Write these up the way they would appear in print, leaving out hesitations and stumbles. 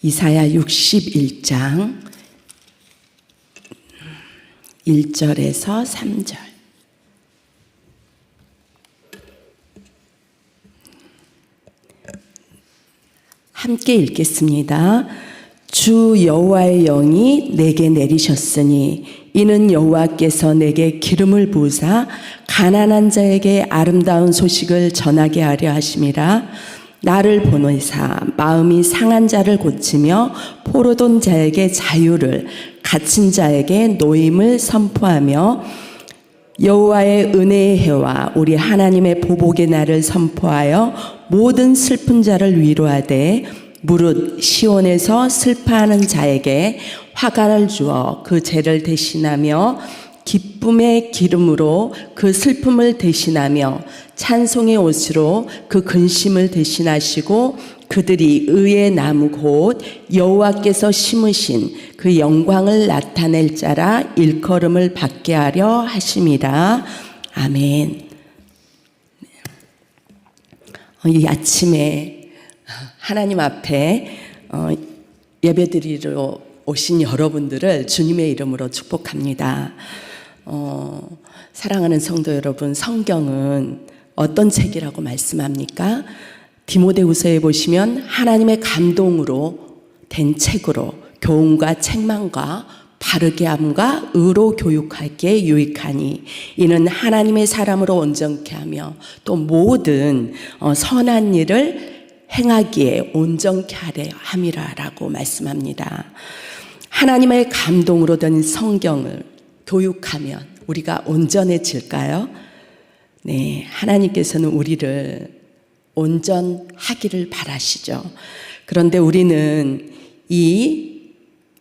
이사야 61장 1절에서 3절. 함께 읽겠습니다. 주 여호와의 영이 내게 내리셨으니 이는 여호와께서 내게 기름을 부으사 가난한 자에게 아름다운 소식을 전하게 하려 하심이라. 나를 보내사 마음이 상한 자를 고치며 포로된 자에게 자유를, 갇힌 자에게 노임을 선포하며 여호와의 은혜의 해와 우리 하나님의 보복의 날을 선포하여 모든 슬픈 자를 위로하되 무릇 시온에서 슬퍼하는 자에게 화관을 주어 그 죄를 대신하며 기쁨의 기름으로 그 슬픔을 대신하며 찬송의 옷으로 그 근심을 대신하시고 그들이 의의 나무 곧 여호와께서 심으신 그 영광을 나타낼 자라 일컬음을 받게 하려 하심이라. 아멘. 이 아침에 하나님 앞에 예배드리러 오신 여러분들을 주님의 이름으로 축복합니다. 사랑하는 성도 여러분, 성경은 어떤 책이라고 말씀합니까? 디모데후서에 보시면 하나님의 감동으로 된 책으로 교훈과 책망과 바르게 함과 의로 교육하기에 유익하니 이는 하나님의 사람으로 온전케 하며 또 모든 선한 일을 행하기에 온전케 하려 함이라라고 말씀합니다. 하나님의 감동으로 된 성경을 교육하면 우리가 온전해질까요? 네, 하나님께서는 우리를 온전하기를 바라시죠. 그런데 우리는 이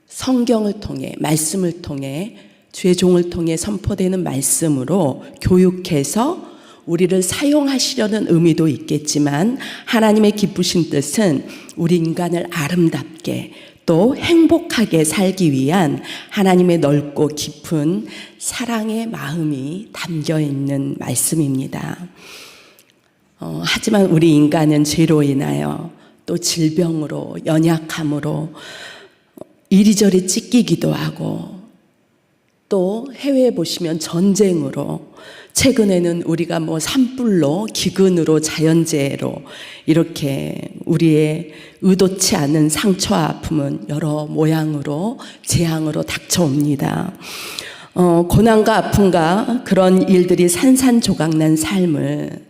성경을 통해, 말씀을 통해, 주의 종을 통해 선포되는 말씀으로 교육해서 우리를 사용하시려는 의미도 있겠지만 하나님의 기쁘신 뜻은 우리 인간을 아름답게 또 행복하게 살기 위한 하나님의 넓고 깊은 사랑의 마음이 담겨 있는 말씀입니다. 하지만 우리 인간은 죄로 인하여 또 질병으로, 연약함으로 이리저리 찢기기도 하고 또 해외에 보시면 전쟁으로, 최근에는 우리가 산불로, 기근으로, 자연재해로 이렇게 우리의 의도치 않은 상처와 아픔은 여러 모양으로, 재앙으로 닥쳐옵니다. 고난과 아픔과 그런 일들이 산산조각난 삶을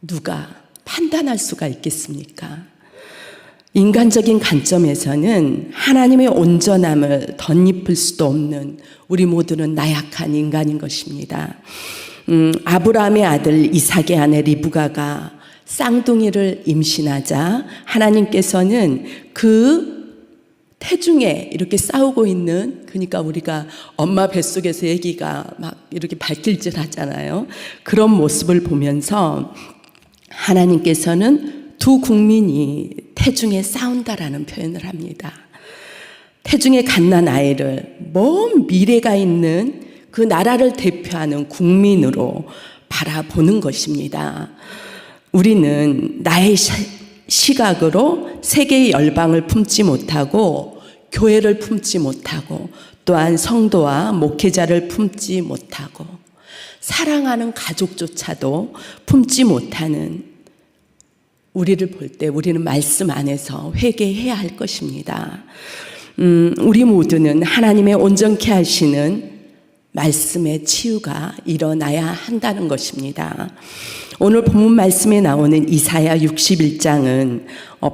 누가 판단할 수가 있겠습니까? 인간적인 관점에서는 하나님의 온전함을 덧입을 수도 없는 우리 모두는 나약한 인간인 것입니다. 아브라함의 아들 이삭의 아내 리브가가 쌍둥이를 임신하자 하나님께서는 그 태중에 이렇게 싸우고 있는, 그러니까 우리가 엄마 뱃속에서 아기가 막 이렇게 발길질 하잖아요. 그런 모습을 보면서 하나님께서는 두 국민이 태중에 싸운다라는 표현을 합니다. 태중에 갓난 아이를 먼 미래가 있는 그 나라를 대표하는 국민으로 바라보는 것입니다. 우리는 나의 시각으로 세계의 열방을 품지 못하고 교회를 품지 못하고 또한 성도와 목회자를 품지 못하고 사랑하는 가족조차도 품지 못하는 우리를 볼 때 우리는 말씀 안에서 회개해야 할 것입니다. 우리 모두는 하나님의 온전케 하시는 말씀의 치유가 일어나야 한다는 것입니다. 오늘 본문 말씀에 나오는 이사야 61장은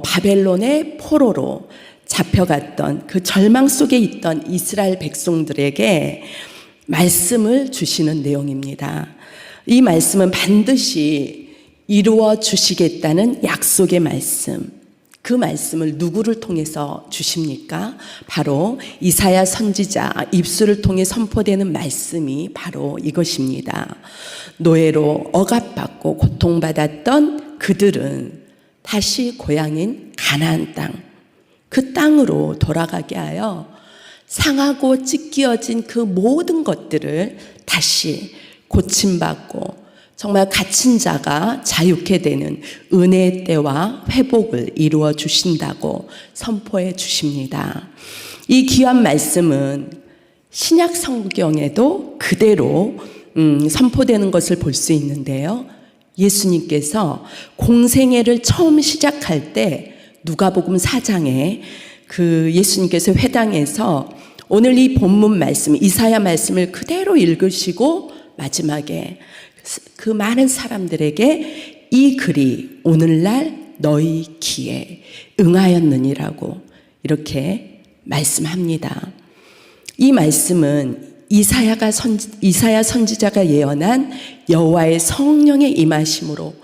바벨론의 포로로 잡혀갔던 그 절망 속에 있던 이스라엘 백성들에게 말씀을 주시는 내용입니다. 이 말씀은 반드시 이루어 주시겠다는 약속의 말씀, 그 말씀을 누구를 통해서 주십니까? 바로 이사야 선지자 입술을 통해 선포되는 말씀이 바로 이것입니다. 노예로 억압받고 고통받았던 그들은 다시 고향인 가나안 땅, 그 땅으로 돌아가게 하여 상하고 찢겨진 그 모든 것들을 다시 고침받고 정말 갇힌 자가 자유케 되는 은혜의 때와 회복을 이루어 주신다고 선포해 주십니다. 이 귀한 말씀은 신약 성경에도 그대로 선포되는 것을 볼 수 있는데요. 예수님께서 공생애를 처음 시작할 때 누가복음 4장에 그 예수님께서 회당에서 오늘 이 본문 말씀 이사야 말씀을 그대로 읽으시고 마지막에 그 많은 사람들에게 이 글이 오늘날 너희 귀에 응하였느니라고 이렇게 말씀합니다. 이 말씀은 이사야 선지자가 예언한 여호와의 성령의 임하심으로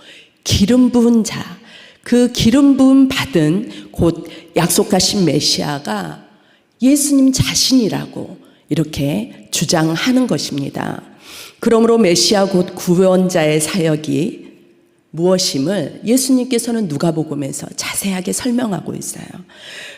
기름 부은 자, 그 기름 부음 받은 곧 약속하신 메시아가 예수님 자신이라고 이렇게 주장하는 것입니다. 그러므로 메시아 곧 구원자의 사역이 무엇임을 예수님께서는 누가복음에서 자세하게 설명하고 있어요.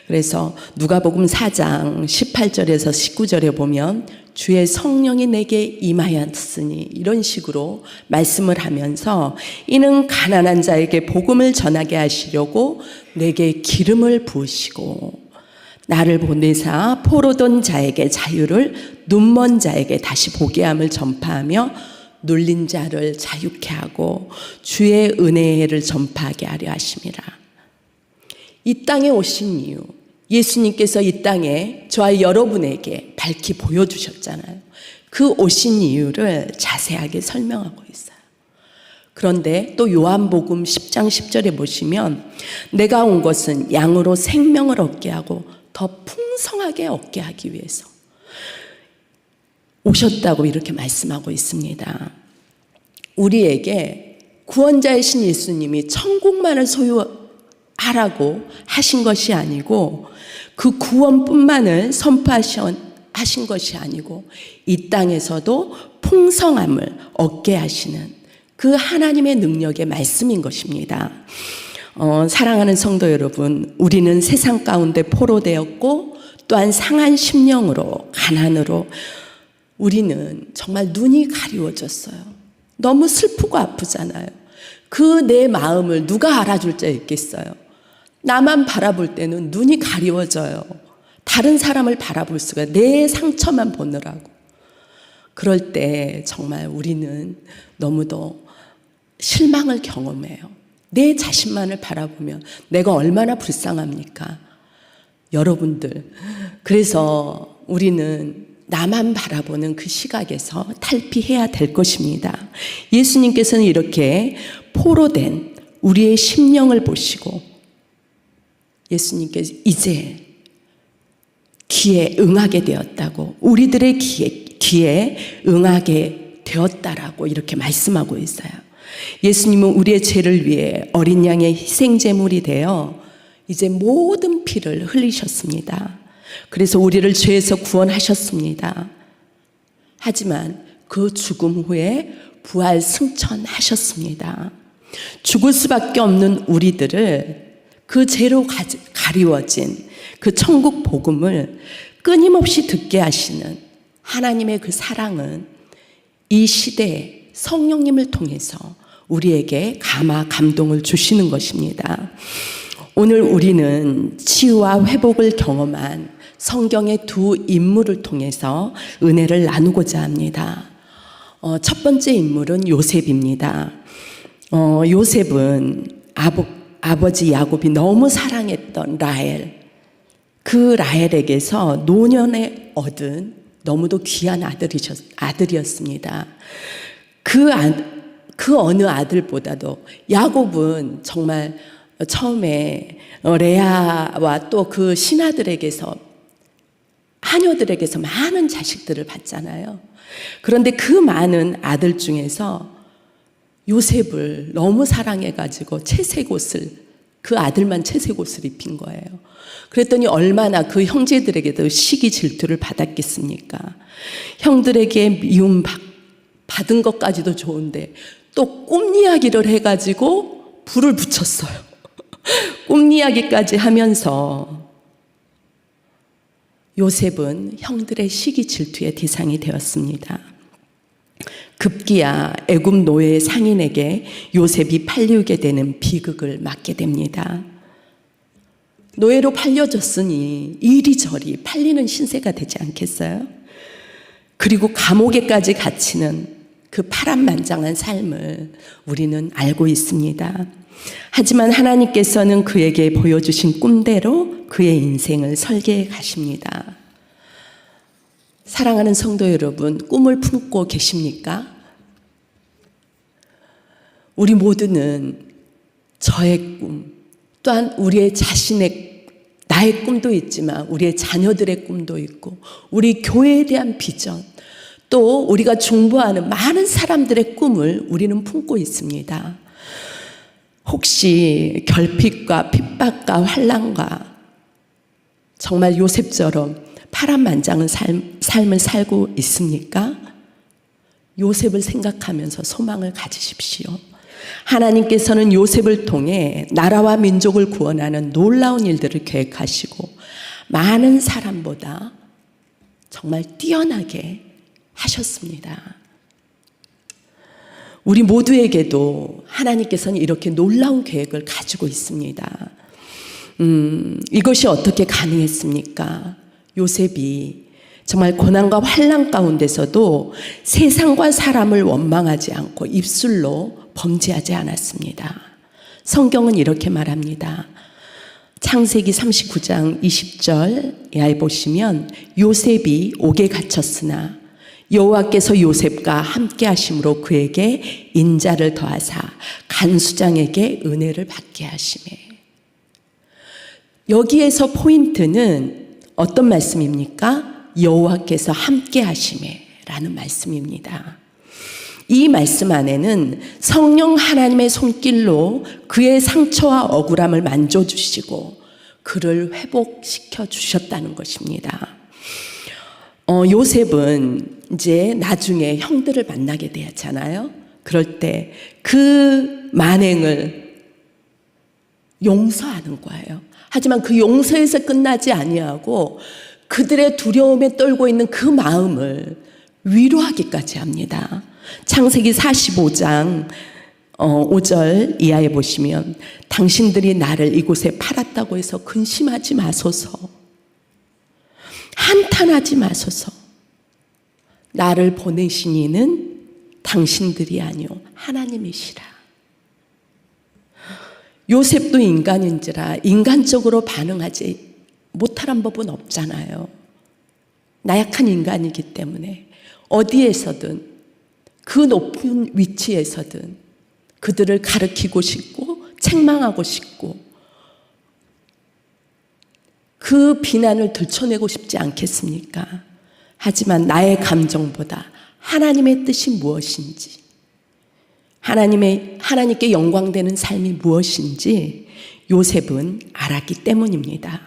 그래서 누가복음 4장 18절에서 19절에 보면 주의 성령이 내게 임하였으니 이런 식으로 말씀을 하면서 이는 가난한 자에게 복음을 전하게 하시려고 내게 기름을 부으시고 나를 보내사 포로된 자에게 자유를 눈먼 자에게 다시 보게 함을 전파하며 눌린 자를 자유케 하고 주의 은혜를 전파하게 하려 하심이라. 이 땅에 오신 이유, 예수님께서 이 땅에 저와 여러분에게 밝히 보여주셨잖아요. 그 오신 이유를 자세하게 설명하고 있어요. 그런데 또 요한복음 10장 10절에 보시면 내가 온 것은 양으로 생명을 얻게 하고 더 풍성하게 얻게 하기 위해서 오셨다고 이렇게 말씀하고 있습니다. 우리에게 구원자이신 예수님이 천국만을 소유하라고 하신 것이 아니고 그 구원뿐만을 선포하신 것이 아니고 이 땅에서도 풍성함을 얻게 하시는 그 하나님의 능력의 말씀인 것입니다. 사랑하는 성도 여러분, 우리는 세상 가운데 포로되었고 또한 상한 심령으로 가난으로 우리는 정말 눈이 가리워졌어요. 너무 슬프고 아프잖아요. 그 내 마음을 누가 알아줄 자 있겠어요. 나만 바라볼 때는 눈이 가리워져요. 다른 사람을 바라볼 수가, 내 상처만 보느라고. 그럴 때 정말 우리는 너무도 실망을 경험해요. 내 자신만을 바라보면 내가 얼마나 불쌍합니까? 여러분들, 그래서 우리는 나만 바라보는 그 시각에서 탈피해야 될 것입니다. 예수님께서는 이렇게 포로된 우리의 심령을 보시고 예수님께서 이제 귀에 응하게 되었다고, 우리들의 귀에 응하게 되었다라고 이렇게 말씀하고 있어요. 예수님은 우리의 죄를 위해 어린 양의 희생제물이 되어 이제 모든 피를 흘리셨습니다. 그래서 우리를 죄에서 구원하셨습니다. 하지만 그 죽음 후에 부활 승천하셨습니다. 죽을 수밖에 없는 우리들을 그 죄로 가리워진 그 천국 복음을 끊임없이 듣게 하시는 하나님의 그 사랑은 이 시대에 성령님을 통해서 우리에게 감동을 주시는 것입니다. 오늘 우리는 치유와 회복을 경험한 성경의 두 인물을 통해서 은혜를 나누고자 합니다. 첫 번째 인물은 요셉입니다. 요셉은 아버지 야곱이 너무 사랑했던 라헬, 그 라헬에게서 노년에 얻은 너무도 귀한 아들이었습니다. 그 어느 아들보다도 야곱은 정말 처음에 레아와 또 그 신하들에게서, 하녀들에게서 많은 자식들을 받잖아요. 그런데 그 많은 아들 중에서 요셉을 너무 사랑해가지고 채색 옷을, 그 아들만 채색 옷을 입힌 거예요. 그랬더니 얼마나 그 형제들에게도 시기 질투를 받았겠습니까? 형들에게 미움 받은 것까지도 좋은데 또 꿈 이야기를 해가지고 불을 붙였어요. 꿈 이야기까지 하면서 요셉은 형들의 시기 질투의 대상이 되었습니다. 급기야 애굽 노예 상인에게 요셉이 팔리게 되는 비극을 맞게 됩니다. 노예로 팔려졌으니 이리저리 팔리는 신세가 되지 않겠어요? 그리고 감옥에까지 갇히는 그 파란만장한 삶을 우리는 알고 있습니다. 하지만 하나님께서는 그에게 보여주신 꿈대로 그의 인생을 설계해 가십니다. 사랑하는 성도 여러분, 꿈을 품고 계십니까? 우리 모두는 저의 꿈, 또한 우리의 자신의 나의 꿈도 있지만 우리의 자녀들의 꿈도 있고 우리 교회에 대한 비전, 또 우리가 중보하는 많은 사람들의 꿈을 우리는 품고 있습니다. 혹시 결핍과 핍박과 환난과 정말 요셉처럼 파란만장한 삶을 살고 있습니까? 요셉을 생각하면서 소망을 가지십시오. 하나님께서는 요셉을 통해 나라와 민족을 구원하는 놀라운 일들을 계획하시고 많은 사람보다 정말 뛰어나게 하셨습니다. 우리 모두에게도 하나님께서는 이렇게 놀라운 계획을 가지고 있습니다. 이것이 어떻게 가능했습니까? 요셉이 정말 고난과 환난 가운데서도 세상과 사람을 원망하지 않고 입술로 범죄하지 않았습니다. 성경은 이렇게 말합니다. 창세기 39장 20절에 보시면 요셉이 옥에 갇혔으나 여호와께서 요셉과 함께 하심으로 그에게 인자를 더하사 간수장에게 은혜를 받게 하시매. 여기에서 포인트는 어떤 말씀입니까? 여호와께서 함께 하시매 라는 말씀입니다. 이 말씀 안에는 성령 하나님의 손길로 그의 상처와 억울함을 만져주시고 그를 회복시켜 주셨다는 것입니다. 요셉은 이제 나중에 형들을 만나게 되었잖아요. 그럴 때 그 만행을 용서하는 거예요. 하지만 그 용서에서 끝나지 아니하고 그들의 두려움에 떨고 있는 그 마음을 위로하기까지 합니다. 창세기 45장 5절 이하에 보시면 당신들이 나를 이곳에 팔았다고 해서 근심하지 마소서, 한탄하지 마소서. 나를 보내신 이는 당신들이 아니요 하나님이시라. 요셉도 인간인지라 인간적으로 반응하지 못하는 법은 없잖아요. 나약한 인간이기 때문에 어디에서든 그 높은 위치에서든 그들을 가르치고 싶고 책망하고 싶고 그 비난을 들춰내고 싶지 않겠습니까? 하지만 나의 감정보다 하나님의 뜻이 무엇인지, 하나님께 영광되는 삶이 무엇인지 요셉은 알았기 때문입니다.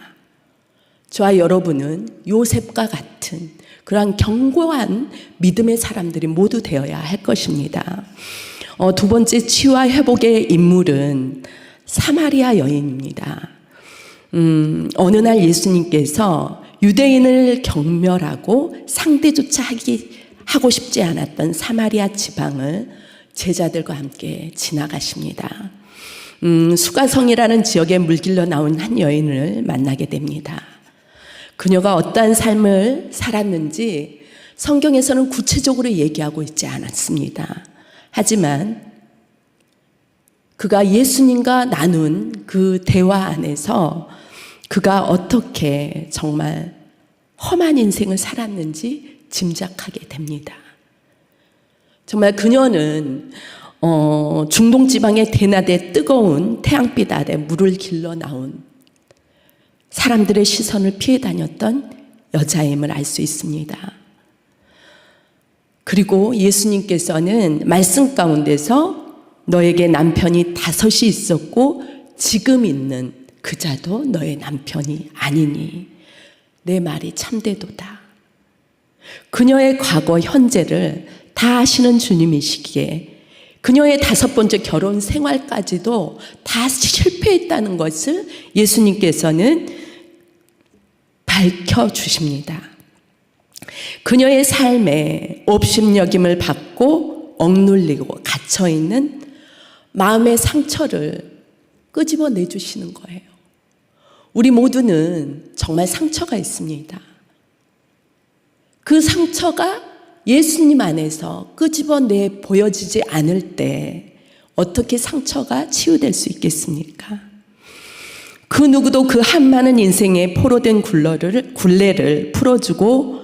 저와 여러분은 요셉과 같은 그러한 견고한 믿음의 사람들이 모두 되어야 할 것입니다. 두 번째 치유와 회복의 인물은 사마리아 여인입니다. 어느 날 예수님께서 유대인을 경멸하고 상대조차 하고 싶지 않았던 사마리아 지방을 제자들과 함께 지나가십니다. 수가성이라는 지역에 물길로 나온 한 여인을 만나게 됩니다. 그녀가 어떠한 삶을 살았는지 성경에서는 구체적으로 얘기하고 있지 않았습니다. 하지만 그가 예수님과 나눈 그 대화 안에서 그가 어떻게 정말 험한 인생을 살았는지 짐작하게 됩니다. 정말 그녀는 중동 지방의 대낮에 뜨거운 태양빛 아래 물을 길러 나온 사람들의 시선을 피해 다녔던 여자임을 알 수 있습니다. 그리고 예수님께서는 말씀 가운데서 너에게 남편이 5이 있었고 지금 있는 그 자도 너의 남편이 아니니 내 말이 참되도다. 그녀의 과거 현재를 다 아시는 주님이시기에 그녀의 5번째 결혼 생활까지도 다 실패했다는 것을 예수님께서는 밝혀주십니다. 그녀의 삶에 업신여김을 받고 억눌리고 갇혀있는 마음의 상처를 끄집어 내주시는 거예요. 우리 모두는 정말 상처가 있습니다. 그 상처가 예수님 안에서 끄집어내 보여지지 않을 때 어떻게 상처가 치유될 수 있겠습니까? 그 누구도 그 한많은 인생에 포로된 굴레를 풀어주고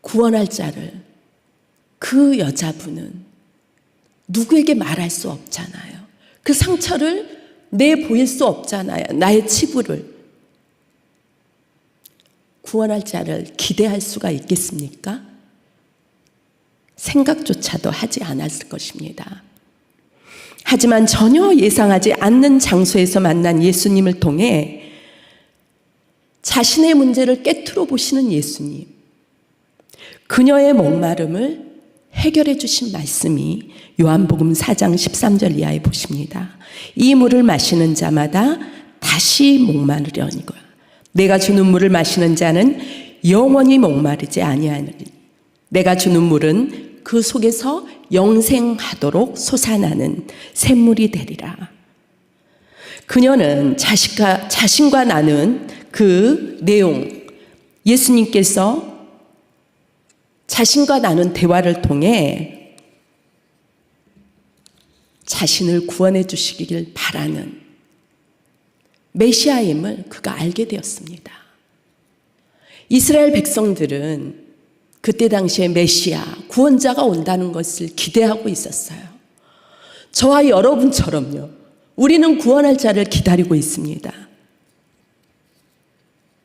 구원할 자를, 그 여자분은 누구에게 말할 수 없잖아요. 그 상처를 내보일 수 없잖아요. 나의 치부를. 구원할 자를 기대할 수가 있겠습니까? 생각조차도 하지 않았을 것입니다. 하지만 전혀 예상하지 않는 장소에서 만난 예수님을 통해 자신의 문제를 깨트려 보시는 예수님, 그녀의 목마름을 해결해 주신 말씀이 요한복음 4장 13절 이하에 보십니다. 이 물을 마시는 자마다 다시 목마르려니와 내가 주는 물을 마시는 자는 영원히 목마르지 아니하느니 내가 주는 물은 그 속에서 영생하도록 솟아나는 샘물이 되리라. 그녀는 자신과 나눈 그 내용, 예수님께서 자신과 나눈 대화를 통해 자신을 구원해 주시길 바라는 메시아임을 그가 알게 되었습니다. 이스라엘 백성들은 그때 당시에 메시아, 구원자가 온다는 것을 기대하고 있었어요. 저와 여러분처럼요. 우리는 구원할 자를 기다리고 있습니다.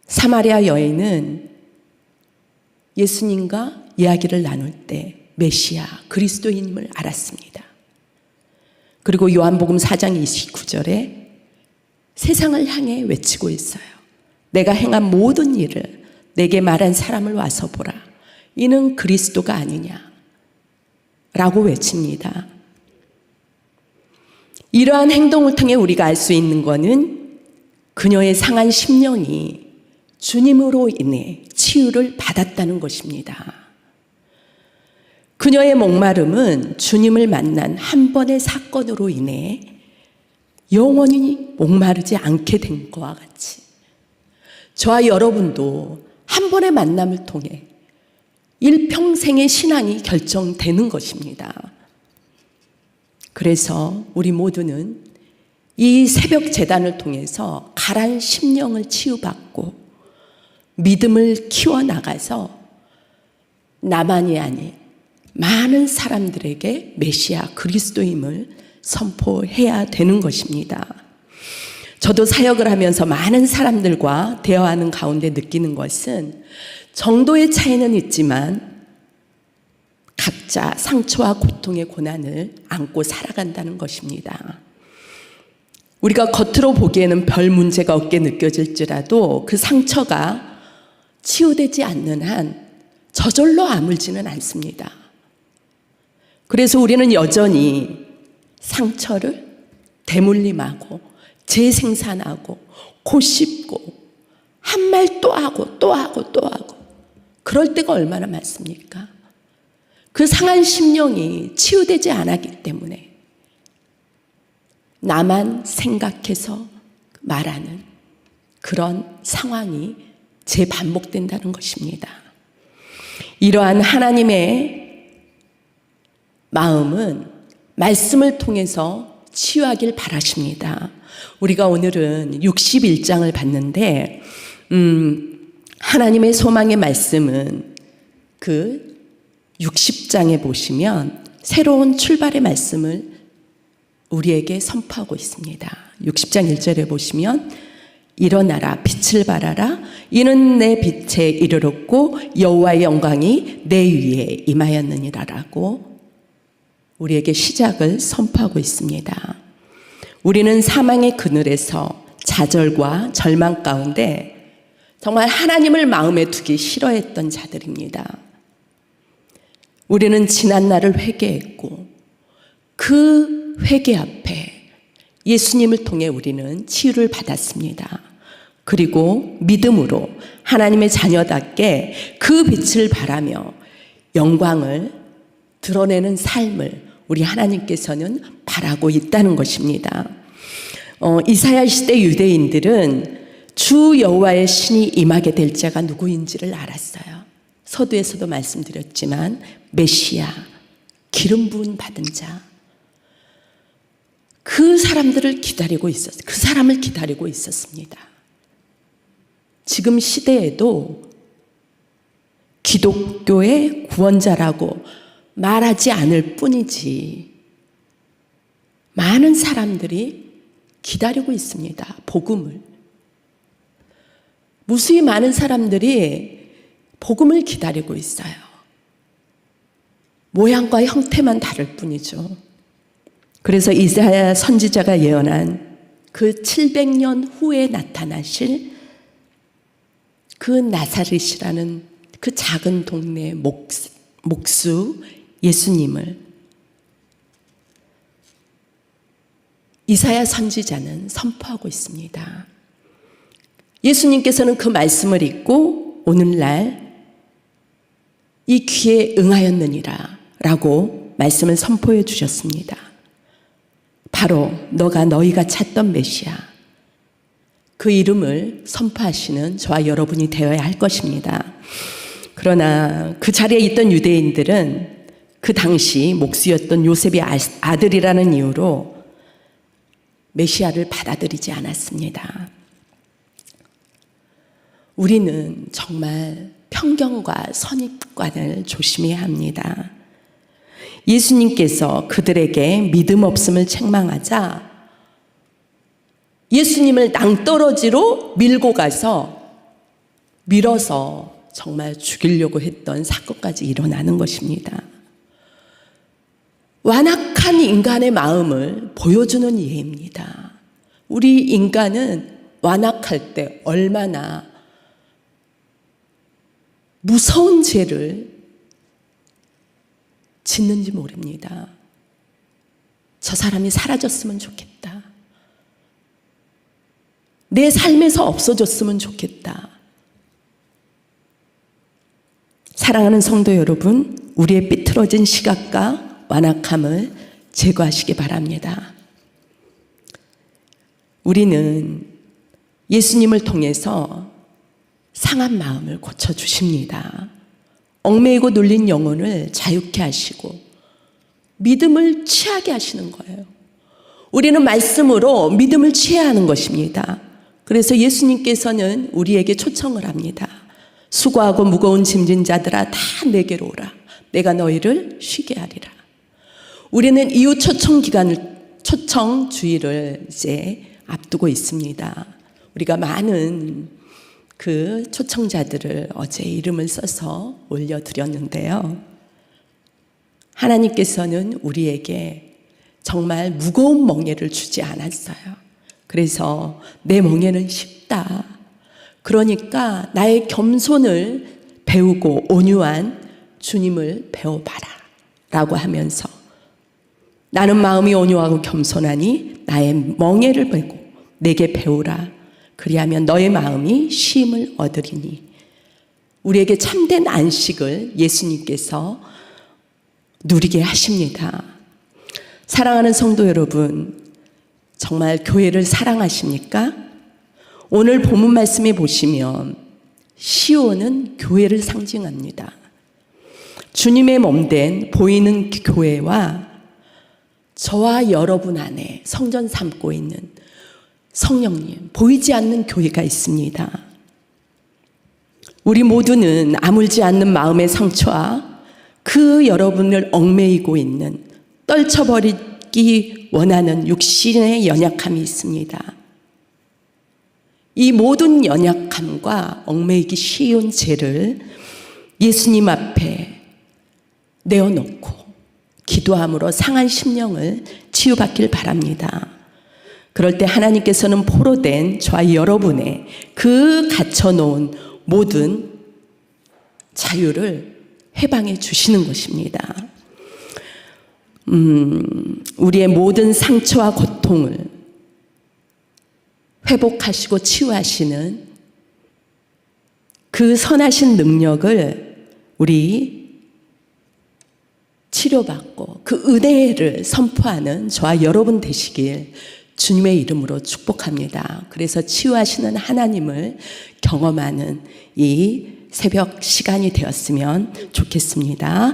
사마리아 여인은 예수님과 이야기를 나눌 때 메시아, 그리스도인임을 알았습니다. 그리고 요한복음 4장 29절에 세상을 향해 외치고 있어요. 내가 행한 모든 일을 내게 말한 사람을 와서 보라. 이는 그리스도가 아니냐 라고 외칩니다. 이러한 행동을 통해 우리가 알 수 있는 것은 그녀의 상한 심령이 주님으로 인해 치유를 받았다는 것입니다. 그녀의 목마름은 주님을 만난 한 번의 사건으로 인해 영원히 목마르지 않게 된 것과 같이 저와 여러분도 한 번의 만남을 통해 일평생의 신앙이 결정되는 것입니다. 그래서 우리 모두는 이 새벽 제단을 통해서 가란 심령을 치유받고 믿음을 키워나가서 나만이 아닌 많은 사람들에게 메시아 그리스도임을 선포해야 되는 것입니다. 저도 사역을 하면서 많은 사람들과 대화하는 가운데 느끼는 것은 정도의 차이는 있지만 각자 상처와 고통의 고난을 안고 살아간다는 것입니다. 우리가 겉으로 보기에는 별 문제가 없게 느껴질지라도 그 상처가 치유되지 않는 한 저절로 아물지는 않습니다. 그래서 우리는 여전히 상처를 대물림하고 재생산하고 고씹고 한 말 또 하고 또 하고 또 하고 그럴 때가 얼마나 많습니까? 그 상한 심령이 치유되지 않았기 때문에 나만 생각해서 말하는 그런 상황이 재반복된다는 것입니다. 이러한 하나님의 마음은 말씀을 통해서 치유하길 바라십니다. 우리가 오늘은 61장을 봤는데 하나님의 소망의 말씀은 그 60장에 보시면 새로운 출발의 말씀을 우리에게 선포하고 있습니다. 60장 1절에 보시면 일어나라 빛을 발하라 이는 내 빛에 이르렀고 여호와의 영광이 내 위에 임하였느니라라고 우리에게 시작을 선포하고 있습니다. 우리는 사망의 그늘에서 좌절과 절망 가운데 정말 하나님을 마음에 두기 싫어했던 자들입니다. 우리는 지난 날을 회개했고 그 회개 앞에 예수님을 통해 우리는 치유를 받았습니다. 그리고 믿음으로 하나님의 자녀답게 그 빛을 바라며 영광을 드러내는 삶을 우리 하나님께서는 바라고 있다는 것입니다. 이사야 시대 유대인들은 주 여호와의 신이 임하게 될 자가 누구인지를 알았어요. 서두에서도 말씀드렸지만 메시아, 기름 부음 받은 자, 그 사람들을 기다리고 있었어요. 그 사람을 기다리고 있었습니다. 지금 시대에도 기독교의 구원자라고 말하지 않을 뿐이지 많은 사람들이 기다리고 있습니다. 복음을. 무수히 많은 사람들이 복음을 기다리고 있어요. 모양과 형태만 다를 뿐이죠. 그래서 이사야 선지자가 예언한 그 700년 후에 나타나실 그 나사렛이라는 그 작은 동네 목수 예수님을 이사야 선지자는 선포하고 있습니다. 예수님께서는 그 말씀을 읽고 오늘날 이 귀에 응하였느니라 라고 말씀을 선포해 주셨습니다. 바로 너희가 찾던 메시아, 그 이름을 선포하시는 저와 여러분이 되어야 할 것입니다. 그러나 그 자리에 있던 유대인들은 그 당시 목수였던 요셉의 아들이라는 이유로 메시아를 받아들이지 않았습니다. 우리는 정말 편견과 선입관을 조심해야 합니다. 예수님께서 그들에게 믿음 없음을 책망하자 예수님을 낭떠러지로 밀고 가서 밀어서 정말 죽이려고 했던 사건까지 일어나는 것입니다. 완악한 인간의 마음을 보여주는 예입니다. 우리 인간은 완악할 때 얼마나 무서운 죄를 짓는지 모릅니다. 저 사람이 사라졌으면 좋겠다. 내 삶에서 없어졌으면 좋겠다. 사랑하는 성도 여러분, 우리의 삐뚤어진 시각과 완악함을 제거하시기 바랍니다. 우리는 예수님을 통해서 상한 마음을 고쳐주십니다. 얽매이고 눌린 영혼을 자유케 하시고 믿음을 취하게 하시는 거예요. 우리는 말씀으로 믿음을 취해야 하는 것입니다. 그래서 예수님께서는 우리에게 초청을 합니다. 수고하고 무거운 짐진 자들아 다 내게로 오라. 내가 너희를 쉬게 하리라. 우리는 이후 초청 주일을 이제 앞두고 있습니다. 우리가 많은 그 초청자들을 어제 이름을 써서 올려드렸는데요. 하나님께서는 우리에게 정말 무거운 멍에를 주지 않았어요. 그래서 내 멍에는 쉽다. 그러니까 나의 겸손을 배우고 온유한 주님을 배워봐라 라고 하면서 나는 마음이 온유하고 겸손하니 나의 멍에를 베고 내게 배우라. 그리하면 너의 마음이 쉼을 얻으리니. 우리에게 참된 안식을 예수님께서 누리게 하십니다. 사랑하는 성도 여러분, 정말 교회를 사랑하십니까? 오늘 본문 말씀에 보시면 시온은 교회를 상징합니다. 주님의 몸된 보이는 교회와 저와 여러분 안에 성전 삼고 있는 성령님, 보이지 않는 교회가 있습니다. 우리 모두는 아물지 않는 마음의 상처와 그 여러분을 얽매이고 있는 떨쳐버리기 원하는 육신의 연약함이 있습니다. 이 모든 연약함과 얽매이기 쉬운 죄를 예수님 앞에 내어놓고 기도함으로 상한 심령을 치유받길 바랍니다. 그럴 때 하나님께서는 포로된 저와 여러분의 그 갇혀놓은 모든 자유를 해방해 주시는 것입니다. 우리의 모든 상처와 고통을 회복하시고 치유하시는 그 선하신 능력을 우리 치료받고 그 은혜를 선포하는 저와 여러분 되시길 주님의 이름으로 축복합니다. 그래서 치유하시는 하나님을 경험하는 이 새벽 시간이 되었으면 좋겠습니다.